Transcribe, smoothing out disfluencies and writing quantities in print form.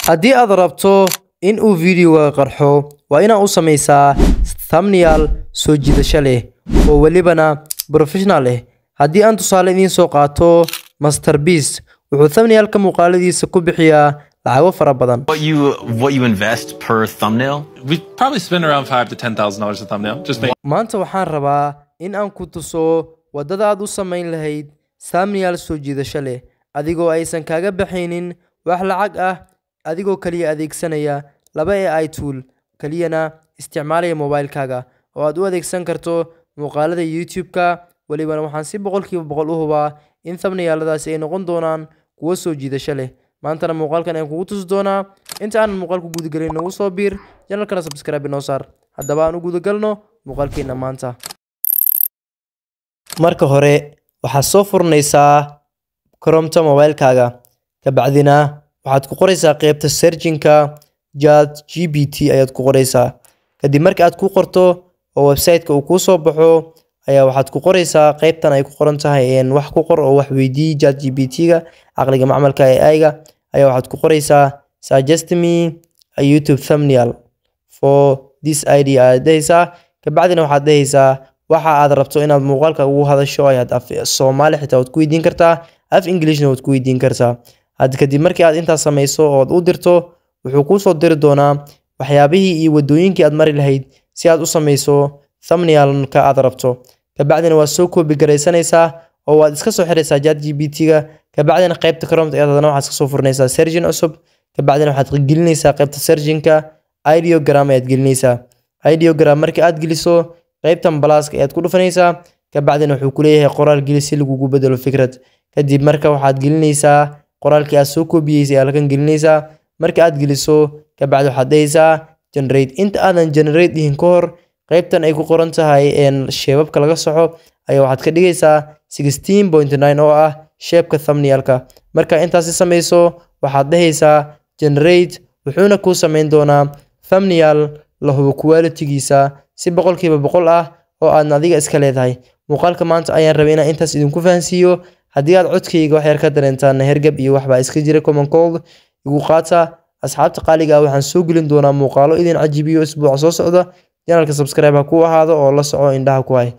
haddii aad rabto in uu video qarxo waa inaad u samaysaa thumbnail soo jiidasho leh oo walibana professional ah. haddii aan tusaale idiin soo qaato MrBeast wuxuu thumbnailka muuqaaladiisa ku bixiyaa lacago fara badan. What you invest per thumbnail? We probably spend around $5,000 to $10,000 a thumbnail. maanta waxaan rabaa in aan ku tuso wadada aad u samayn lahayd thumbnail soo jiidasho leh adigoo aysan kaaga baxaynin wax lacag ah, adigoo kaliya adeegsanaya laba AI tool kaliyana isticmaalaya mobilekaaga oo aad u adeegsan karto muuqaalada YouTube-ka. walibana waxaan si 100% u hubaa in thumbnailadaasi ay noqon doonaan kuwo soo jiidasho leh. maantana muuqaalkan aan kugu tusi doonaa. inta aan muuqaalku guda galin nagu soo biir channelkana subscribe inoo saar. haddaba aan u guda galno muuqaalkeena maanta. marka hore waxaad soo furnaysaa Chrome mobilekaaga, kabacdina waxaad ku qoraysaa qaybta searching-ka ChatGPT ayaad ku qoraysaa. kadib marka aad ku qorto oo website-ka uu ku soo baxo ayaa waxaad ku qoraysaa qaybtan ay ku qoran tahay wax ku qor oo wax weydii ChatGPT-ga aqliga macmalka AI-ga ayaa waxaad ku qoraysaa suggest me a YouTube thumbnail for this idea aad dhahaysaa. kabacdina waxaad dhahaysaa waxa aad rabto inaad muuqaalka ugu hadasho ayaad af Soomaali xitaa waad ku weydiin kartaa, af Englishna waad ku weydiin kartaa. kadib markii aad intaas samayso oo aad u dirto wuxuu kuu soo diri doonaa waxyaabihii iyo wadooyinkii aad mari lahayd si aad u samayso thumbnail-ka aad rabto. kabacdina waa soo copy garaysanaysaa oo waad iska soo xiraysaa ChatGPT-ga. kabacdina qaybta Chrome ayadana waxaad iska soo furnaysaa searching cusub. kabacdina waxaad gelinaysaa qaybta searching-ka ideogram ayaad gelinaysaa. ideogram markii aad geliso qaybtan plus-ka ayaad ku dhufanaysaa. kabacdina wuxuu ku leeyahay qoraal geli si lagugu bedelo fikrad. kadib marka waxaad gelinaysaa qoraalkii aad soo kobiyeysay aad halkan gelinaysaa. marka aad geliso kabacdi waxaad dhahaysaa generate. inta aadan generate dhihin ka hor qaybtan ay ku qoran tahay shape-ka laga soxo ayaa waxaad ka dhigaysaa 16.9 oo ah shape-ka thumbnail-ka. marka intaas samayso waxaad dhahaysaa generate, wuxuuna ku samayn doonaa thumbnail la hubo quality-giisa si 100% ah oo aad adiga iska leedahay. muuqaalka maanta ayaan rabay inaan intaas idinku fahansiiyo. haddii aad codkayga wax yar ka dareentaan hergab iyo waxba iska jira common cold igu qaata. asxaabta qaaliga waxaan soo gelin doonaa muuqaalo idin cajibiyo isbuuca soo socda. channelka subscribe ha ku ahaado oo la soco indhaha ku hay.